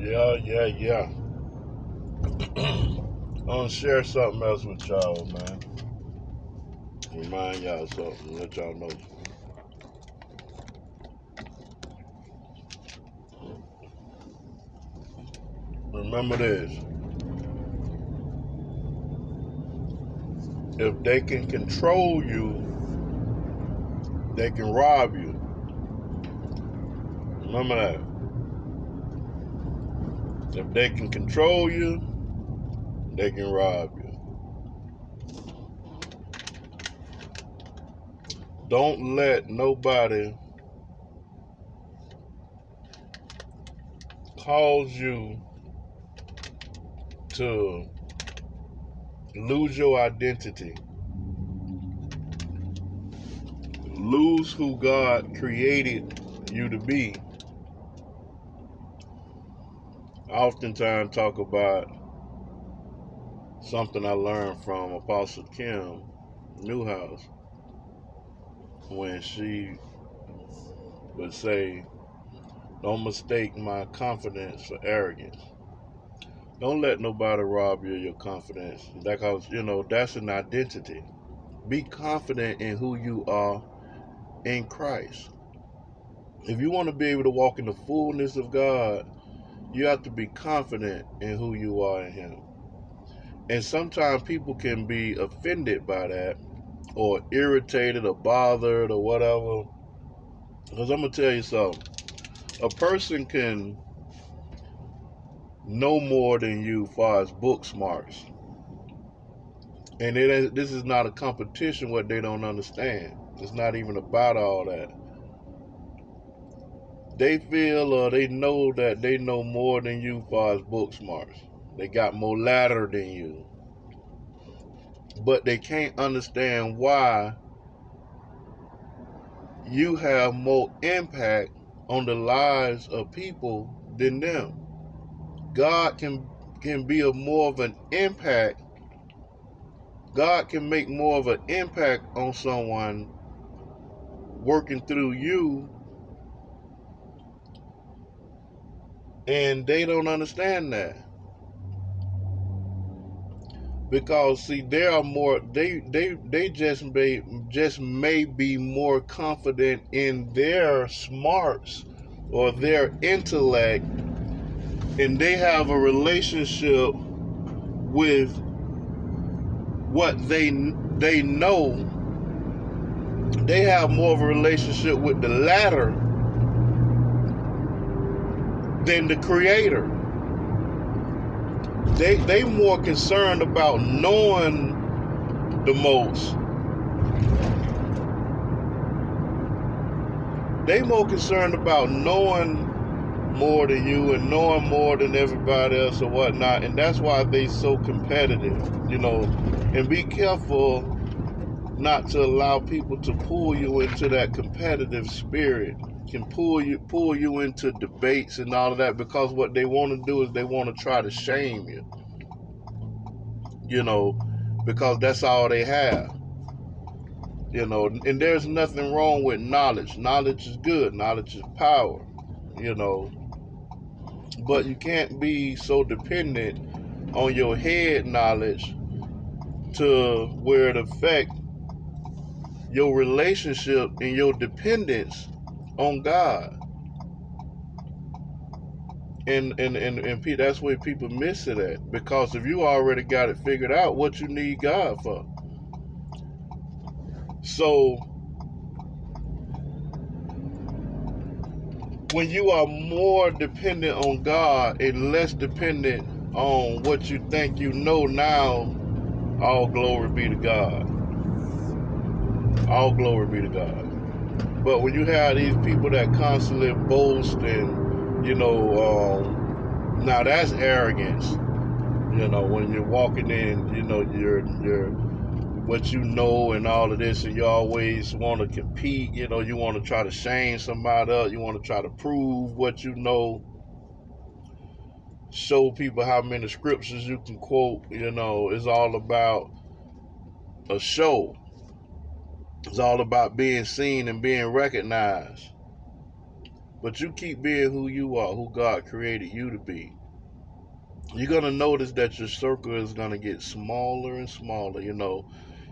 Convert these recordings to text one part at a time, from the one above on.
Yeah. I'm gonna share something else with y'all, man. Remind y'all something, let y'all know. Remember this. If they can control you, they can rob you. Remember that. If they can control you, they can rob you. Don't let nobody cause you to lose your identity, lose who God created you to be. I oftentimes talk about something I learned from Apostle Kim Newhouse when she would say, "Don't mistake my confidence for arrogance." Don't let nobody rob you of your confidence. Because, that's an identity. Be confident in who you are in Christ. If you want to be able to walk in the fullness of God, you have to be confident in who you are in Him. And sometimes people can be offended by that, or irritated or bothered or whatever. Because I'm going to tell you something. A person can know more than you as far as book smarts. And this is not a competition what they don't understand. It's not even about all that. They feel or they know that they know more than you as far as book smarts. They got more ladder than you. But they can't understand why you have more impact on the lives of people than them. God can be more of an impact. God can make more of an impact on someone working through you, and they don't understand that. Because see, there are more. They just may be more confident in their smarts or their intellect, and they have a relationship with what they know. They have more of a relationship with the latter than the Creator. They more concerned about knowing the most. They more concerned about knowing more than you and knowing more than everybody else or whatnot, and that's why they so competitive, and be careful not to allow people to pull you into that competitive spirit, can pull you into debates and all of that, because what they want to do is they want to try to shame you, because that's all they have. And there's nothing wrong with knowledge. Knowledge is good. Knowledge is power, but you can't be so dependent on your head knowledge to where it affect your relationship and your dependence on God. And that's where people miss it at. Because if you already got it figured out, what you need God for? So when you are more dependent on God and less dependent on what you think you know now, all glory be to God. All glory be to God. But when you have these people that constantly boast and, now that's arrogance. When you're walking in, you're what you know and all of this, and you always want to compete. You want to try to shame somebody else. You want to try to prove what you know. Show people how many scriptures you can quote. It's all about a show. It's all about being seen and being recognized. But you keep being who you are, who God created you to be. You're going to notice that your circle is going to get smaller and smaller.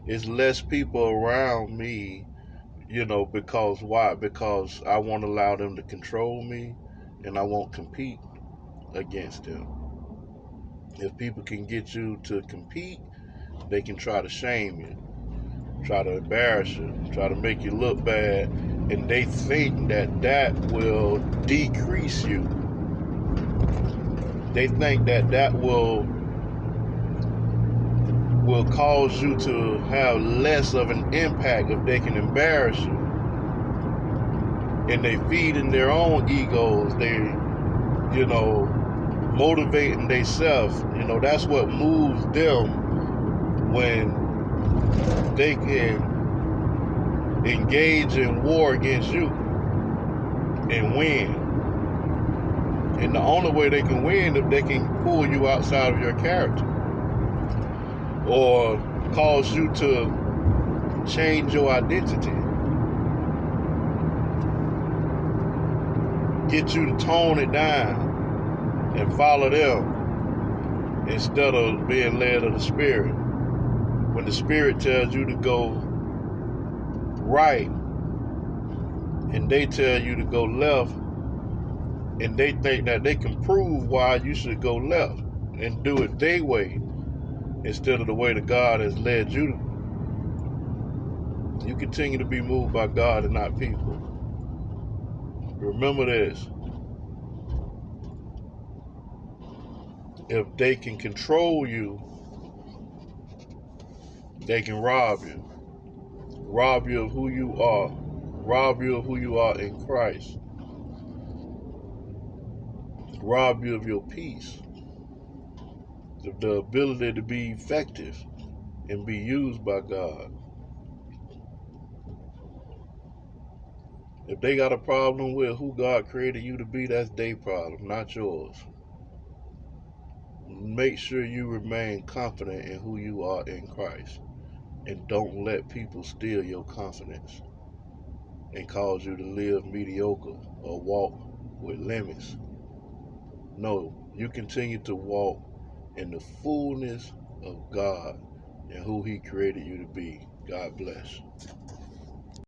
It's less people around me, because why? Because I won't allow them to control me, and I won't compete against them. If people can get you to compete, they can try to shame you, try to embarrass you, try to make you look bad, and they think that will decrease you. They think that will cause you to have less of an impact if they can embarrass you. And they feed in their own egos. They, motivating themselves. That's what moves them when they can engage in war against you and win. And the only way they can win if they can pull you outside of your character or cause you to change your identity, get you to tone it down and follow them instead of being led of the Spirit. When the Spirit tells you to go right and they tell you to go left, and they think that they can prove why you should go left and do it their way instead of the way that God has led you to. You continue to be moved by God and not people. Remember this. If they can control you, they can rob you. Rob you of who you are. Rob you of who you are in Christ. Rob you of your peace. The ability to be effective and be used by God. If they got a problem with who God created you to be, that's their problem, not yours. Make sure you remain confident in who you are in Christ. And don't let people steal your confidence and cause you to live mediocre or walk with limits. No, you continue to walk in the fullness of God and who He created you to be. God bless.